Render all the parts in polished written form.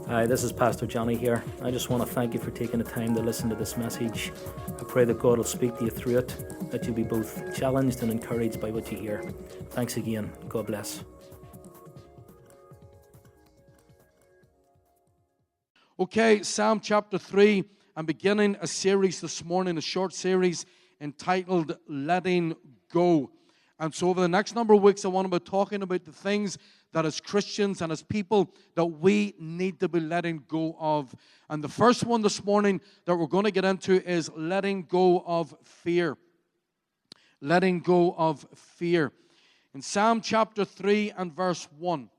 Hi, this is Pastor Johnny here. I just want to thank you for taking the time to listen to this message. I pray that God will speak to you through it, that you'll be both challenged and encouraged by what you hear. Thanks again. God bless. Okay, Psalm chapter 3. I'm beginning a series this morning, a short series entitled Letting Go. And so over the next number of weeks, I want to be talking about the things that as Christians and as people that we need to be letting go of. And the first one this morning that we're going to get into is letting go of fear. Letting go of fear. In Psalm chapter 3 and verse 1,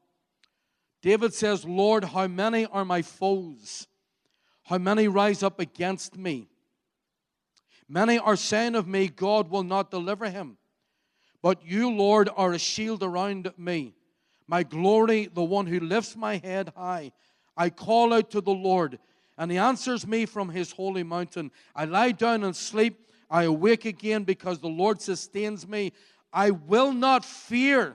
David says, Lord, how many are my foes? How many rise up against me? Many are saying of me, God will not deliver him. But you, Lord, are a shield around me, my glory, the one who lifts my head high. I call out to the Lord, and he answers me from his holy mountain. I lie down and sleep. I awake again because the Lord sustains me. I will not fear.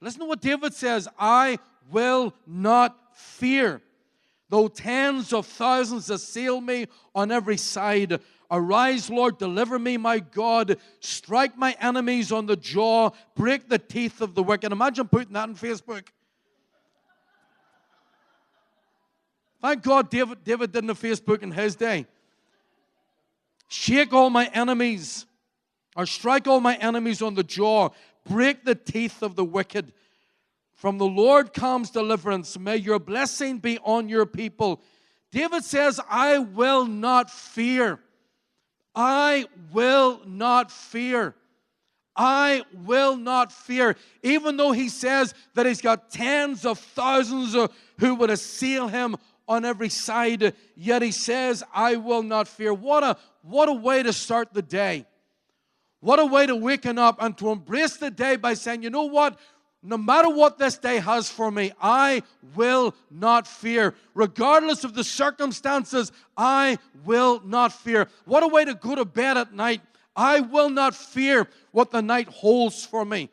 Listen to what David says. I will not fear. Though tens of thousands assail me on every side. Arise, Lord, deliver me, my God. Strike my enemies on the jaw. Break the teeth of the wicked. Imagine putting that on Facebook. Thank God David didn't have Facebook in his day. Shake all my enemies, or strike all my enemies on the jaw. Break the teeth of the wicked. From the Lord comes deliverance. May your blessing be on your people. David says, I will not fear. I will not fear. I will not fear. Even though he says that he's got tens of thousands who would assail him on every side, yet he says, I will not fear. What a way to start the day. What a way to waken up and to embrace the day by saying, you know what? No matter what this day has for me, I will not fear. Regardless of the circumstances, I will not fear. What a way to go to bed at night. I will not fear what the night holds for me.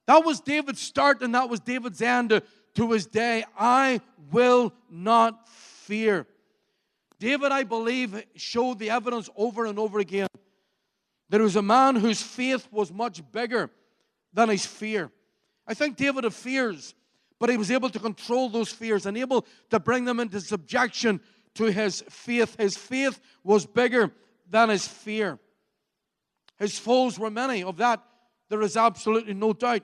That was David's start and that was David's end to his day. I will not fear. David, I believe, showed the evidence over and over again that he was a man whose faith was much bigger than his fear. I think David had fears, but he was able to control those fears and able to bring them into subjection to his faith. His faith was bigger than his fear. His foes were many. Of that, there is absolutely no doubt.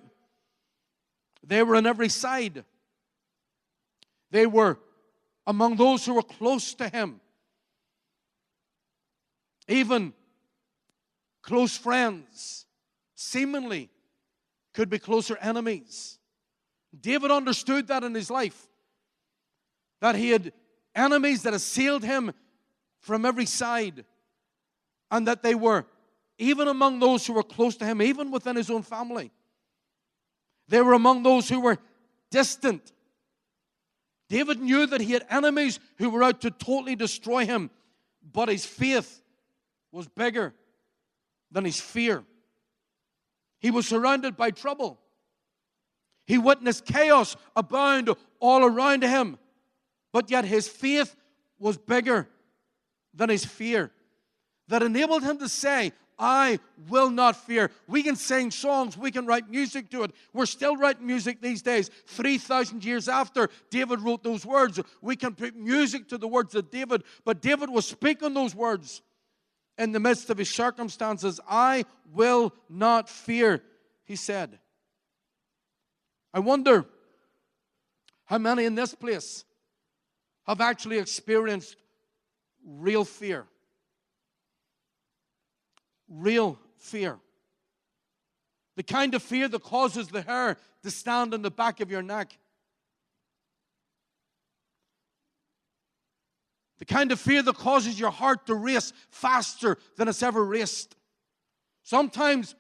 They were on every side. They were among those who were close to him. Even close friends, seemingly, could be closer enemies. David understood that in his life, that he had enemies that assailed him from every side, and that they were even among those who were close to him, even within his own family. They were among those who were distant. David knew that he had enemies who were out to totally destroy him, but his faith was bigger than his fear. He was surrounded by trouble. He witnessed chaos abound all around him. But yet his faith was bigger than his fear. That enabled him to say, I will not fear. We can sing songs. We can write music to it. We're still writing music these days. 3,000 years after David wrote those words, we can put music to the words of David. But David was speaking those words in the midst of his circumstances. I will not fear, he said. I wonder how many in this place have actually experienced real fear. Real fear. The kind of fear that causes the hair to stand on the back of your neck. The kind of fear that causes your heart to race faster than it's ever raced. Sometimes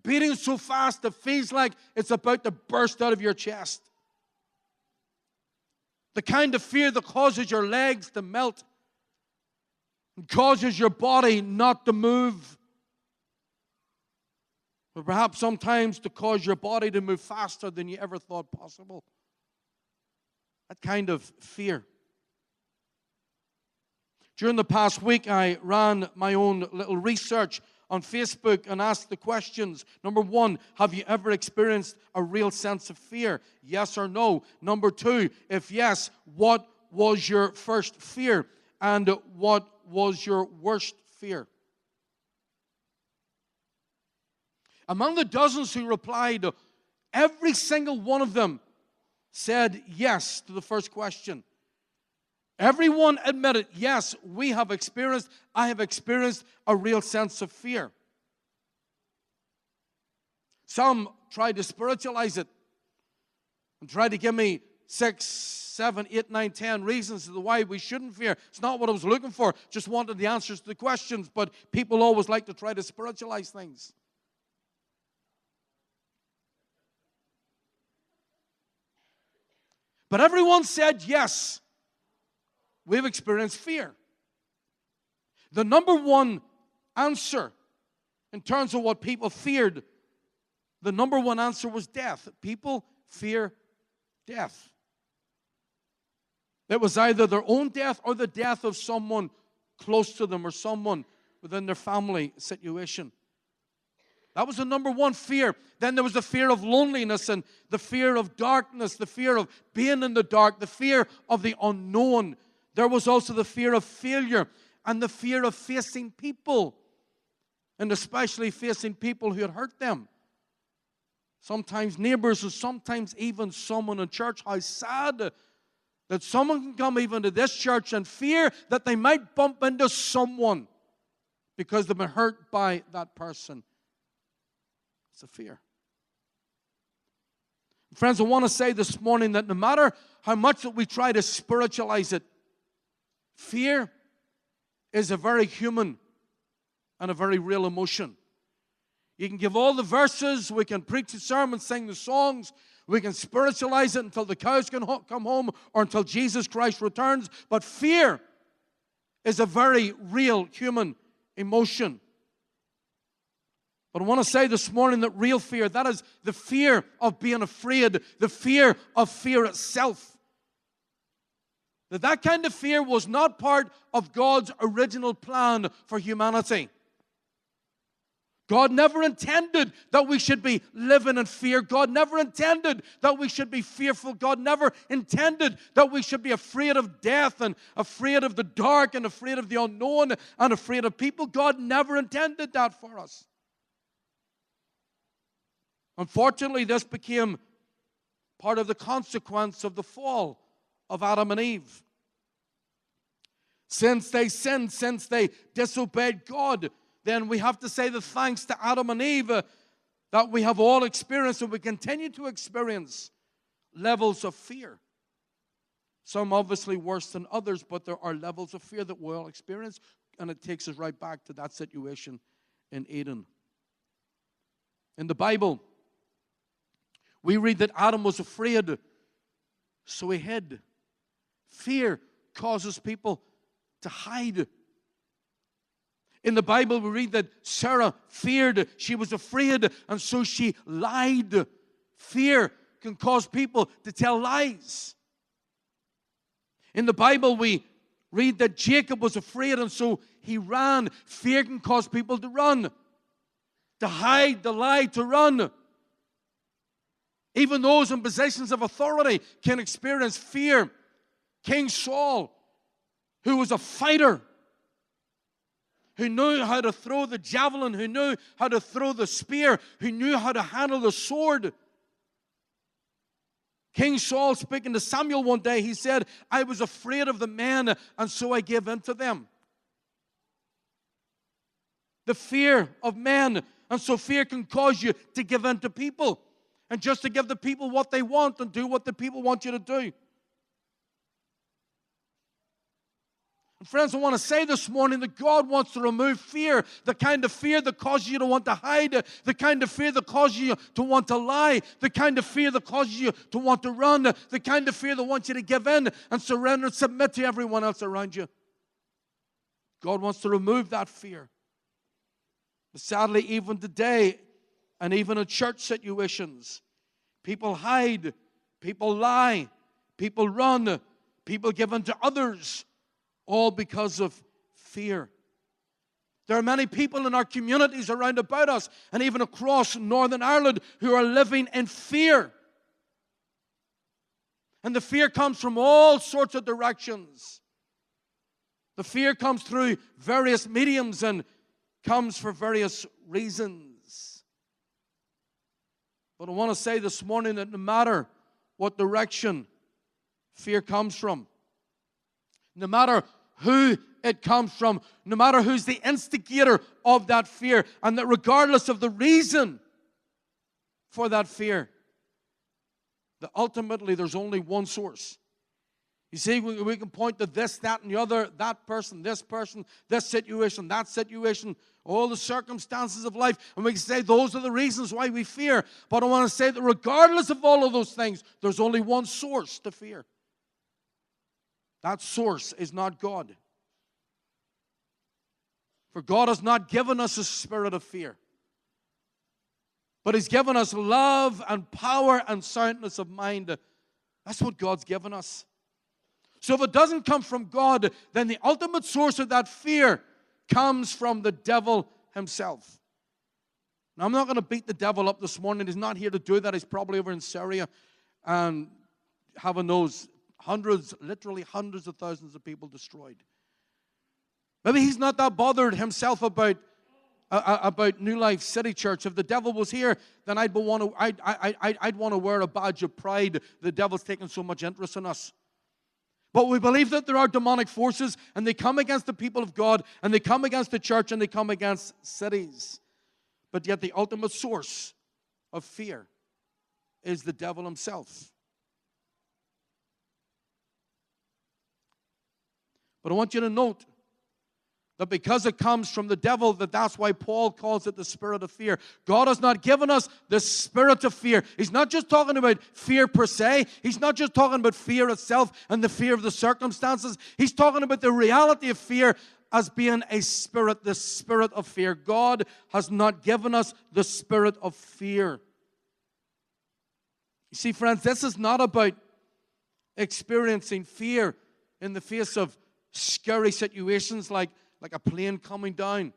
beating so fast it feels like it's about to burst out of your chest. The kind of fear that causes your legs to melt and causes your body not to move. But perhaps sometimes to cause your body to move faster than you ever thought possible. That kind of fear. During the past week, I ran my own little research on Facebook and asked the questions. Number 1, have you ever experienced a real sense of fear? Yes or no? Number 2, if yes, what was your first fear? And what was your worst fear? Among the dozens who replied, every single one of them said yes to the first question. Everyone admitted, yes, I have experienced a real sense of fear. Some tried to spiritualize it and tried to give me 6, 7, 8, 9, 10 reasons as to why we shouldn't fear. It's not what I was looking for. Just wanted the answers to the questions, but people always like to try to spiritualize things. But everyone said yes. We've experienced fear. The number one answer in terms of what people feared, the number one answer was death. People fear death. It was either their own death or the death of someone close to them or someone within their family situation. That was the number one fear. Then there was the fear of loneliness and the fear of darkness, the fear of being in the dark, the fear of the unknown. There was also the fear of failure and the fear of facing people, and especially facing people who had hurt them. Sometimes neighbors and sometimes even someone in church. How sad that someone can come even to this church and fear that they might bump into someone because they've been hurt by that person. It's a fear. Friends, I want to say this morning that no matter how much that we try to spiritualize it, fear is a very human and a very real emotion. You can give all the verses, we can preach the sermon, sing the songs, we can spiritualize it until the cows can come home or until Jesus Christ returns, but fear is a very real human emotion. But I want to say this morning that real fear, that is the fear of being afraid, the fear of fear itself. That kind of fear was not part of God's original plan for humanity. God never intended that we should be living in fear. God never intended that we should be fearful. God never intended that we should be afraid of death and afraid of the dark and afraid of the unknown and afraid of people. God never intended that for us. Unfortunately, this became part of the consequence of the fall of Adam and Eve. Since they sinned, since they disobeyed God, then we have to say that thanks to Adam and Eve that we have all experienced and we continue to experience levels of fear. Some obviously worse than others, but there are levels of fear that we all experience, and it takes us right back to that situation in Eden. In the Bible, we read that Adam was afraid, so he hid. Fear causes people to hide. In the Bible, we read that Sarah feared, she was afraid, and so she lied. Fear can cause people to tell lies. In the Bible, we read that Jacob was afraid, and so he ran. Fear can cause people to run, to hide, to lie, to run. Even those in positions of authority can experience fear. King Saul, who was a fighter, who knew how to throw the javelin, who knew how to throw the spear, who knew how to handle the sword. King Saul, speaking to Samuel one day, he said, I was afraid of the men, and so I gave in to them. The fear of men, and so fear can cause you to give in to people, and just to give the people what they want and do what the people want you to do. And friends, I want to say this morning that God wants to remove fear, the kind of fear that causes you to want to hide, the kind of fear that causes you to want to lie, the kind of fear that causes you to want to run, the kind of fear that wants you to give in and surrender and submit to everyone else around you. God wants to remove that fear. But sadly, even today, and even in church situations, people hide, people lie, people run, people give in to others, all because of fear. There are many people in our communities around about us and even across Northern Ireland who are living in fear. And the fear comes from all sorts of directions. The fear comes through various mediums and comes for various reasons. But I want to say this morning that no matter what direction fear comes from, no matter who it comes from, no matter who's the instigator of that fear, and that regardless of the reason for that fear, that ultimately there's only one source. You see, we can point to this, that, and the other, that person, this situation, that situation, all the circumstances of life, and we can say those are the reasons why we fear. But I want to say that regardless of all of those things, there's only one source to fear. That source is not God. For God has not given us a spirit of fear, but He's given us love and power and soundness of mind. That's what God's given us. So if it doesn't come from God, then the ultimate source of that fear comes from the devil himself. Now, I'm not going to beat the devil up this morning. He's not here to do that. He's probably over in Syria and having those literally hundreds of thousands of people destroyed. Maybe he's not that bothered himself about New Life City Church. If the devil was here, then I'd want to wear a badge of pride. The devil's taking so much interest in us. But we believe that there are demonic forces, and they come against the people of God, and they come against the church, and they come against cities. But yet the ultimate source of fear is the devil himself. But I want you to note that because it comes from the devil, that's why Paul calls it the spirit of fear. God has not given us the spirit of fear. He's not just talking about fear per se. He's not just talking about fear itself and the fear of the circumstances. He's talking about the reality of fear as being a spirit, the spirit of fear. God has not given us the spirit of fear. You see, friends, this is not about experiencing fear in the face of scary situations like a plane coming down.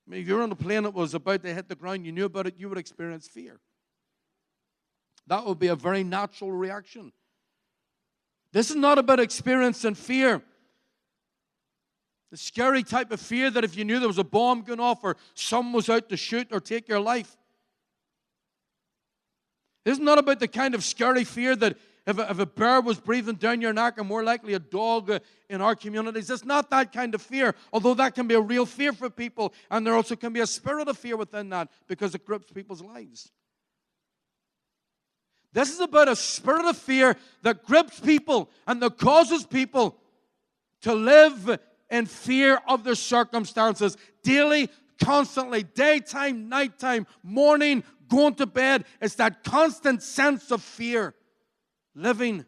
I mean, if you're on a plane that was about to hit the ground, you knew about it, you would experience fear. That would be a very natural reaction. This is not about experiencing fear. The scary type of fear that if you knew there was a bomb going off or someone was out to shoot or take your life. This is not about the kind of scary fear that if a bear was breathing down your neck, or more likely a dog in our communities. It's not that kind of fear, although that can be a real fear for people, and there also can be a spirit of fear within that because it grips people's lives. This is about a spirit of fear that grips people and that causes people to live in fear of their circumstances daily, constantly, daytime, nighttime, morning, going to bed. It's that constant sense of fear. Living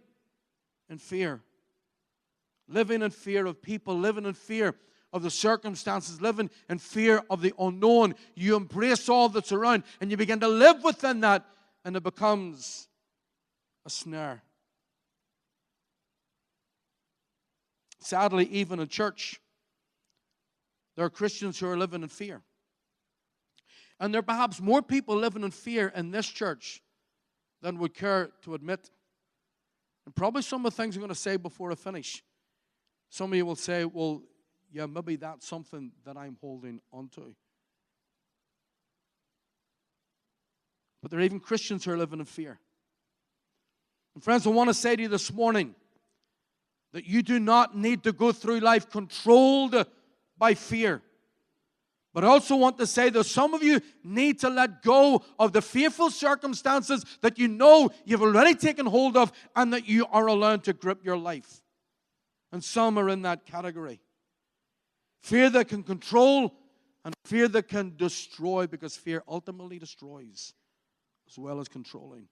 in fear. Living in fear of people. Living in fear of the circumstances. Living in fear of the unknown. You embrace all that's around and you begin to live within that, and it becomes a snare. Sadly, even in church, there are Christians who are living in fear. And there are perhaps more people living in fear in this church than would care to admit. And probably some of the things I'm going to say before I finish, some of you will say, well, yeah, maybe that's something that I'm holding onto. But there are even Christians who are living in fear. And friends, I want to say to you this morning that you do not need to go through life controlled by fear. But I also want to say that some of you need to let go of the fearful circumstances that you know you've already taken hold of and that you are allowed to grip your life. And some are in that category. Fear that can control and fear that can destroy, because fear ultimately destroys as well as controlling.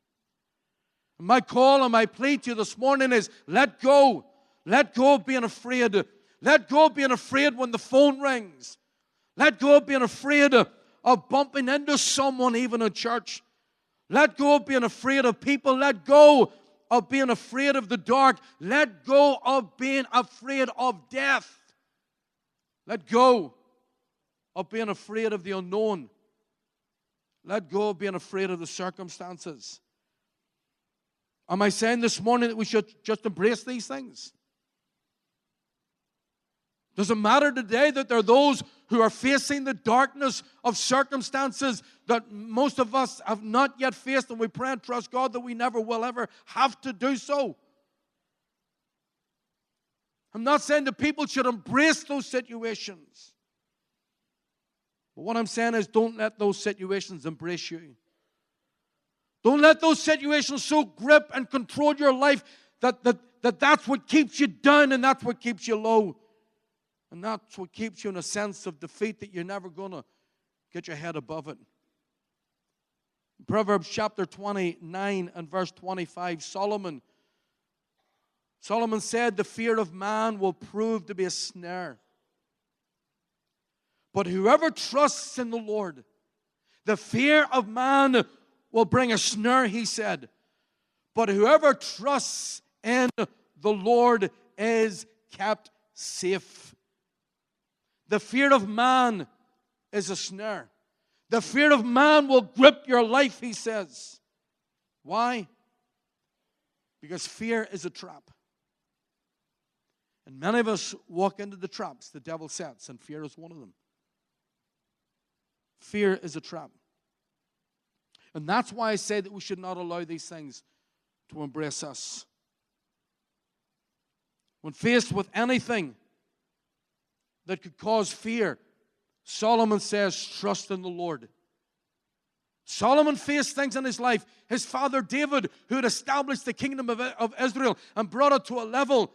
And my call and my plea to you this morning is let go. Let go of being afraid. Let go of being afraid when the phone rings. Let go of being afraid of bumping into someone even in church. Let go of being afraid of people. Let go of being afraid of the dark. Let go of being afraid of death. Let go of being afraid of the unknown. Let go of being afraid of the circumstances. Am I saying this morning that we should just embrace these things? Does it matter today that there are those who are facing the darkness of circumstances that most of us have not yet faced, and we pray and trust God that we never will ever have to do so? I'm not saying that people should embrace those situations. But what I'm saying is, don't let those situations embrace you. Don't let those situations so grip and control your life that's what keeps you down and that's what keeps you low. And that's what keeps you in a sense of defeat, that you're never going to get your head above it. In Proverbs chapter 29 and verse 25, Solomon said, the fear of man will prove to be a snare. But whoever trusts in the Lord, the fear of man will bring a snare, he said. But whoever trusts in the Lord is kept safe. The fear of man is a snare. The fear of man will grip your life, he says. Why? Because fear is a trap. And many of us walk into the traps the devil sets, and fear is one of them. Fear is a trap. And that's why I say that we should not allow these things to embrace us. When faced with anything that could cause fear, Solomon says, trust in the Lord. Solomon faced things in his life. His father David, who had established the kingdom of Israel and brought it to a level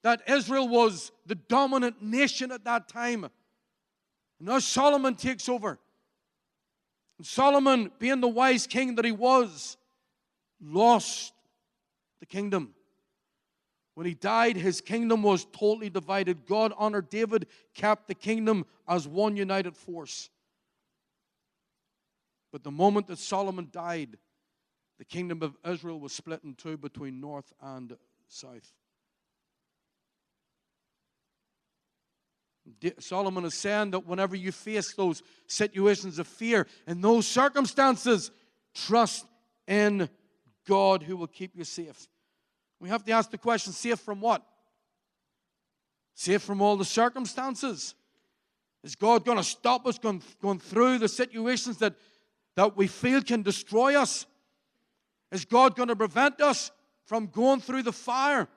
that Israel was the dominant nation at that time. And now Solomon takes over. And Solomon, being the wise king that he was, lost the kingdom. When he died, his kingdom was totally divided. God honored David, kept the kingdom as one united force. But the moment that Solomon died, the kingdom of Israel was split in two between north and south. Solomon is saying that whenever you face those situations of fear and those circumstances, trust in God who will keep you safe. We have to ask the question, safe from what? Safe from all the circumstances. Is God going to stop us going through the situations that we feel can destroy us? Is God going to prevent us from going through the fire,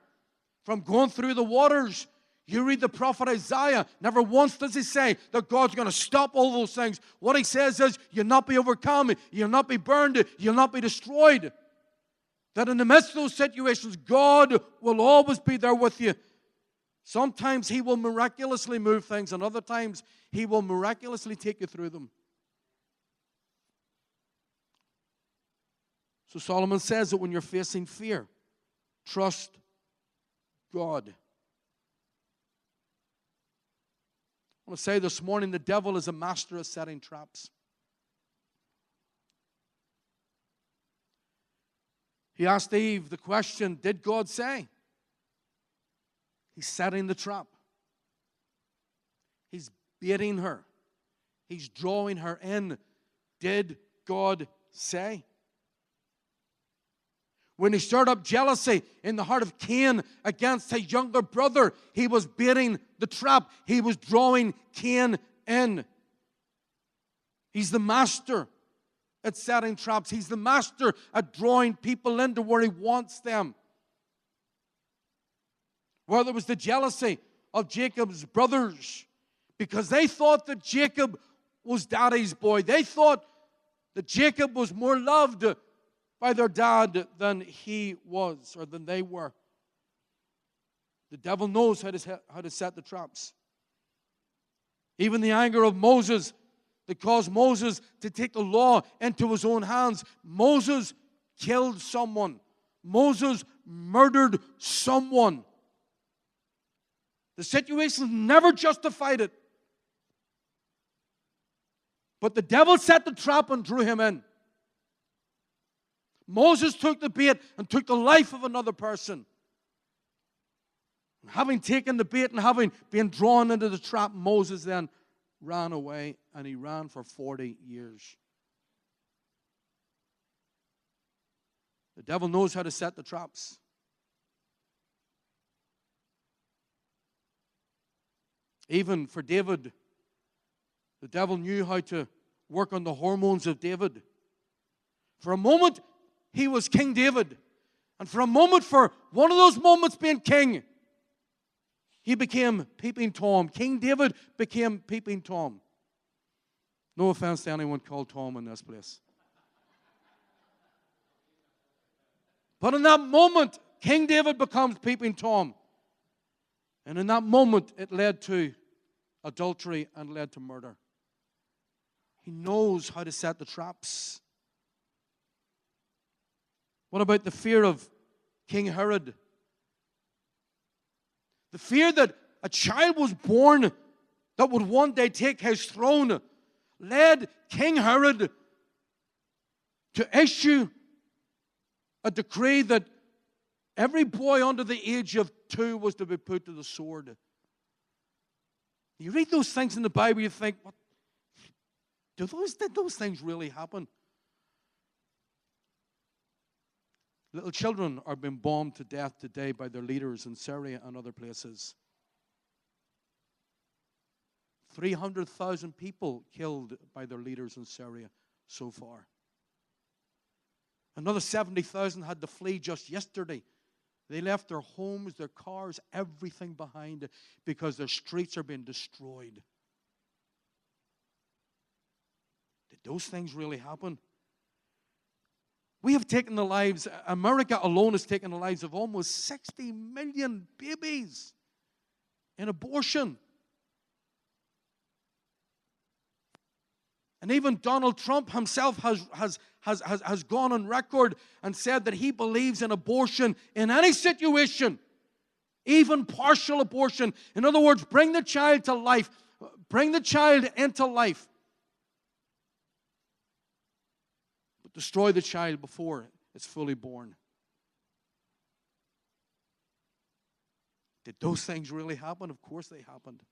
from going through the waters? You read the prophet Isaiah, never once does he say that God's going to stop all those things. What he says is, you'll not be overcome, you'll not be burned, you'll not be destroyed. That in the midst of those situations, God will always be there with you. Sometimes he will miraculously move things, and other times he will miraculously take you through them. So Solomon says that when you're facing fear, trust God. I want to say this morning, the devil is a master of setting traps. He asked Eve the question, did God say? He's setting the trap. He's baiting her. He's drawing her in. Did God say? When he stirred up jealousy in the heart of Cain against his younger brother, he was baiting the trap. He was drawing Cain in. He's the master at setting traps. He's the master at drawing people into where he wants them. Whether it was the jealousy of Jacob's brothers, because they thought that Jacob was daddy's boy. They thought that Jacob was more loved by their dad than he was, or than they were. The devil knows how to set the traps. Even the anger of Moses that caused Moses to take the law into his own hands. Moses killed someone. Moses murdered someone. The situation never justified it. But the devil set the trap and drew him in. Moses took the bait and took the life of another person. having taken the bait and having been drawn into the trap, Moses then ran away, and he ran for 40 years. The devil knows how to set the traps. Even for David, the devil knew how to work on the hormones of David. For a moment, he was King David. And for a moment, for one of those moments being king, he became Peeping Tom. King David became Peeping Tom. No offense to anyone called Tom in this place. But in that moment, King David becomes Peeping Tom. And in that moment, it led to adultery and led to murder. He knows how to set the traps. What about the fear of King Herod? The fear that a child was born that would one day take his throne led King Herod to issue a decree that every boy under the age of 2 was to be put to the sword. You read those things in the Bible, you think, what? Did those things really happen? Little children are being bombed to death today by their leaders in Syria and other places. 300,000 people killed by their leaders in Syria so far. Another 70,000 had to flee just yesterday. They left their homes, their cars, everything behind because their streets are being destroyed. Did those things really happen? We have taken the lives, America alone has taken the lives of almost 60 million babies in abortion. And even Donald Trump himself has gone on record and said that he believes in abortion in any situation, even partial abortion. In other words, bring the child to life. Bring the child into life. But destroy the child before it's fully born. Did those things really happen? Of course they happened.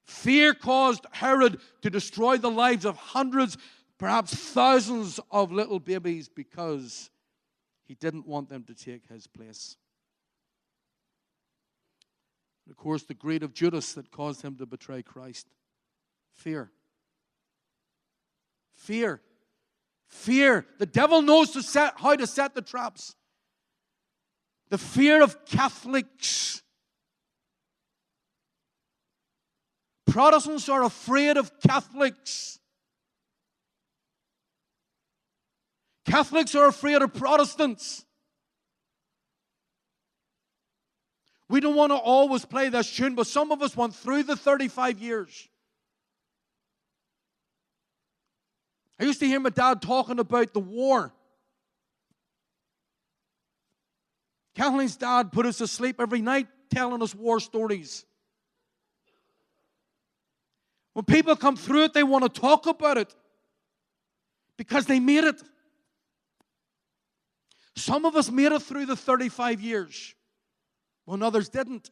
Fear caused Herod to destroy the lives of hundreds, perhaps thousands of little babies because he didn't want them to take his place. And of course, the greed of Judas that caused him to betray Christ. Fear. Fear. Fear. The devil knows how to set the traps. The fear of Catholics. Protestants are afraid of Catholics. Catholics are afraid of Protestants. We don't want to always play this tune, but some of us went through the 35 years. I used to hear my dad talking about the war. Kathleen's dad put us to sleep every night telling us war stories. When people come through it, they want to talk about it because they made it. Some of us made it through the 35 years when others didn't.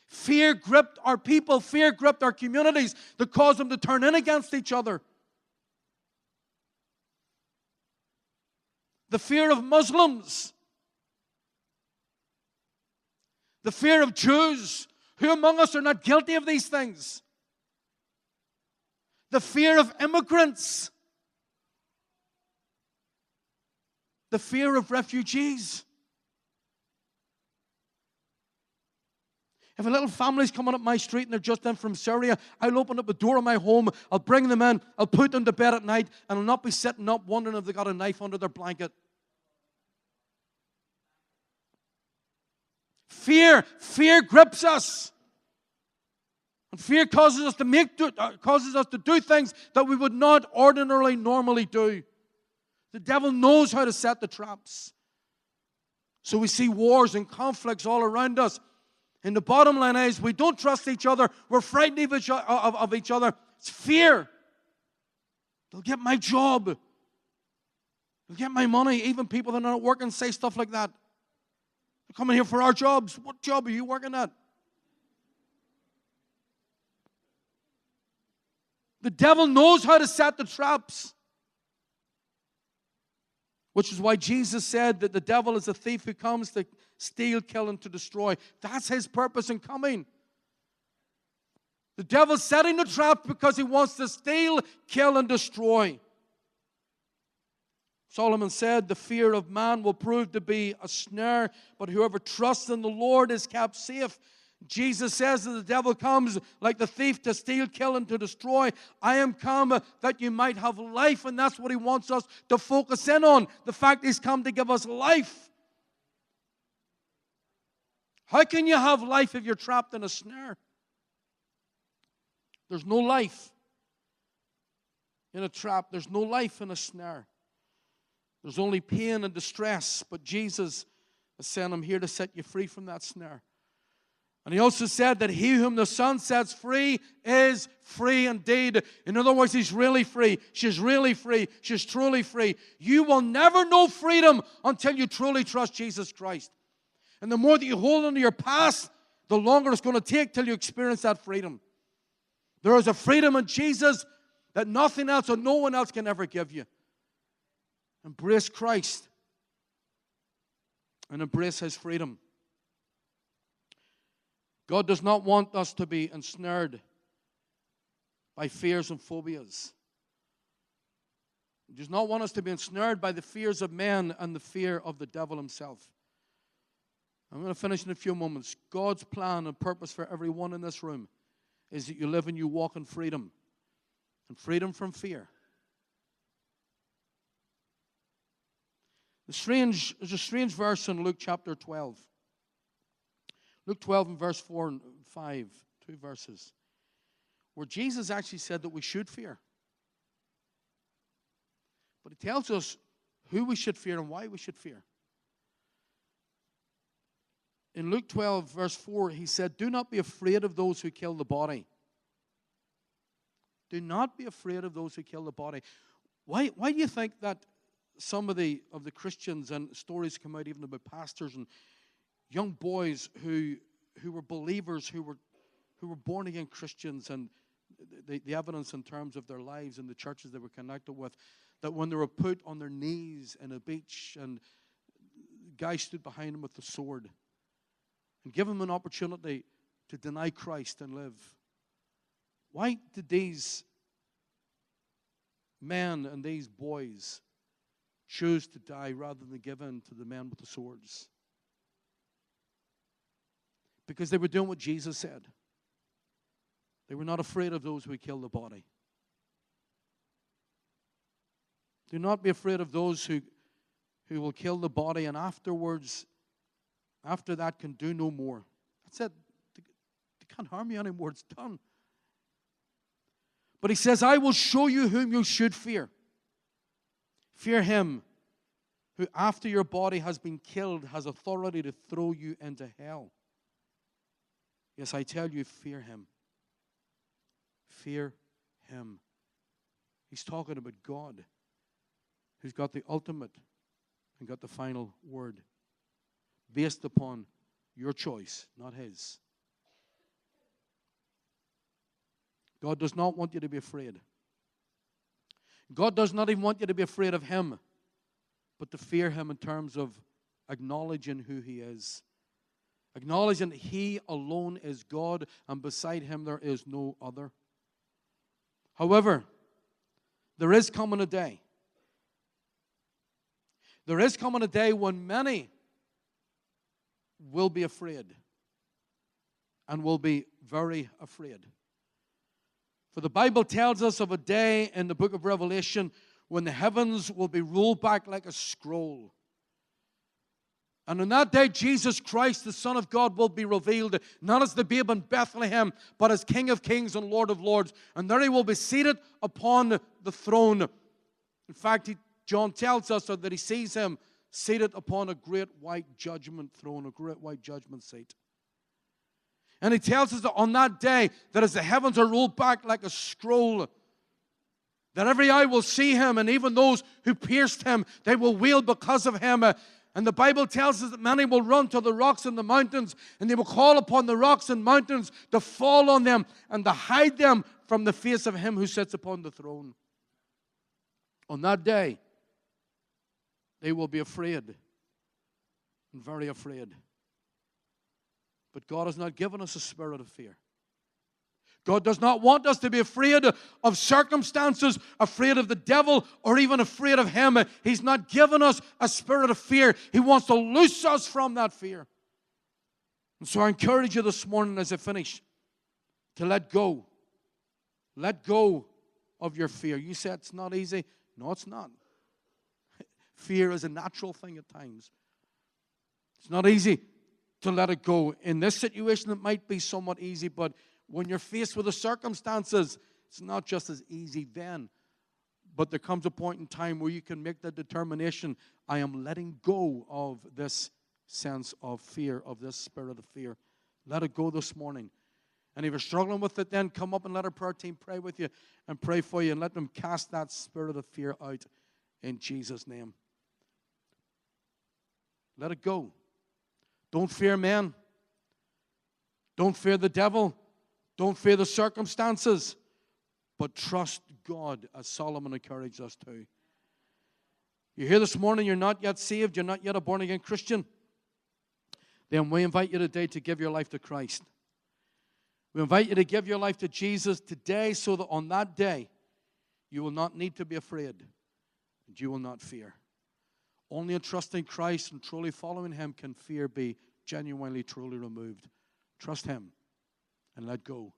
Fear gripped our people, fear gripped our communities that caused them to turn in against each other. The fear of Muslims. The fear of Jews. Who among us are not guilty of these things? The fear of immigrants. The fear of refugees. If a little family's coming up my street and they're just in from Syria, I'll open up the door of my home, I'll bring them in, I'll put them to bed at night, and I'll not be sitting up wondering if they got a knife under their blanket. Fear grips us. And fear causes us to do things that we would not ordinarily normally do. The devil knows how to set the traps. So we see wars and conflicts all around us. And the bottom line is we don't trust each other. We're frightened of each other. It's fear. They'll get my job. They'll get my money. Even people that are not working say stuff like that. We're coming here for our jobs. What job are you working at? The devil knows how to set the traps. Which is why Jesus said that the devil is a thief who comes to steal, kill, and to destroy. That's his purpose in coming. The devil's setting the trap because he wants to steal, kill, and destroy. Solomon said, the fear of man will prove to be a snare, but whoever trusts in the Lord is kept safe. Jesus says that the devil comes like the thief to steal, kill, and to destroy. I am come that you might have life, and that's what he wants us to focus in on. The fact he's come to give us life. How can you have life if you're trapped in a snare? There's no life in a trap. There's no life in a snare. There's only pain and distress. But Jesus has sent him here to set you free from that snare. And he also said that he whom the Son sets free is free indeed. In other words, he's really free. She's really free. She's truly free. You will never know freedom until you truly trust Jesus Christ. And the more that you hold on to your past, the longer it's going to take till you experience that freedom. There is a freedom in Jesus that nothing else or no one else can ever give you. Embrace Christ and embrace his freedom. God does not want us to be ensnared by fears and phobias. He does not want us to be ensnared by the fears of men and the fear of the devil himself. I'm going to finish in a few moments. God's plan and purpose for everyone in this room is that you live and you walk in freedom. And freedom from fear. There's a strange verse in Luke chapter 12. Luke 12 and verse 4 and 5, 2 verses, where Jesus actually said that we should fear. But he tells us who we should fear and why we should fear. In Luke 12 verse 4, he said, do not be afraid of those who kill the body. Do not be afraid of those who kill the body. Why do you think that some of the Christians, and stories come out even about pastors and young boys who were believers, who were born again Christians, and the evidence in terms of their lives and the churches they were connected with, that when they were put on their knees in a beach and the guy stood behind them with the sword and give them an opportunity to deny Christ and live. Why did these men and these boys choose to die rather than give in to the men with the swords? Because they were doing what Jesus said. They were not afraid of those who kill the body. Do not be afraid of those who will kill the body and afterwards, after that, can do no more. That's it. They can't harm you anymore. It's done. But he says, I will show you whom you should fear. Fear him who after your body has been killed has authority to throw you into hell. Yes, I tell you, fear him. Fear him. He's talking about God, who's got the ultimate and got the final word, based upon your choice, not his. God does not want you to be afraid. God does not even want you to be afraid of him, but to fear him in terms of acknowledging who he is. Acknowledging that he alone is God, and beside him there is no other. However, there is coming a day. There is coming a day when many will be afraid and will be very afraid. For the Bible tells us of a day in the book of Revelation when the heavens will be rolled back like a scroll. And on that day, Jesus Christ, the Son of God, will be revealed, not as the babe in Bethlehem, but as King of Kings and Lord of Lords. And there he will be seated upon the throne. In fact, John tells us that he sees him seated upon a great white judgment throne, a great white judgment seat. And he tells us that on that day, that as the heavens are rolled back like a scroll, that every eye will see him, and even those who pierced him, they will wail because of him. And the Bible tells us that many will run to the rocks and the mountains, and they will call upon the rocks and mountains to fall on them and to hide them from the face of him who sits upon the throne. On that day, they will be afraid, and very afraid. But God has not given us a spirit of fear. God does not want us to be afraid of circumstances, afraid of the devil, or even afraid of him. He's not given us a spirit of fear. He wants to loose us from that fear. And so I encourage you this morning as I finish to let go. Let go of your fear. You say it's not easy. No, it's not. Fear is a natural thing at times. It's not easy to let it go. In this situation, it might be somewhat easy, but when you're faced with the circumstances, it's not just as easy then. But there comes a point in time where you can make the determination, I am letting go of this sense of fear, of this spirit of fear. Let it go this morning. And if you're struggling with it, then come up and let our prayer team pray with you and pray for you and let them cast that spirit of fear out in Jesus' name. Let it go. Don't fear men. Don't fear the devil. Don't fear the circumstances, but trust God, as Solomon encouraged us to. You're here this morning, you're not yet saved, you're not yet a born-again Christian, then we invite you today to give your life to Christ. We invite you to give your life to Jesus today so that on that day, you will not need to be afraid and you will not fear. Only in trusting Christ and truly following him can fear be genuinely, truly removed. Trust him and let go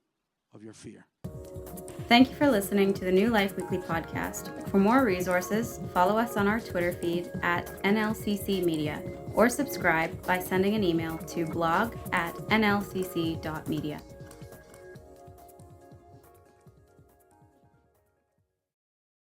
of your fear. Thank you for listening to the New Life Weekly podcast. For more resources, follow us on our Twitter feed at NLCC Media or subscribe by sending an email to blog@nlcc.media.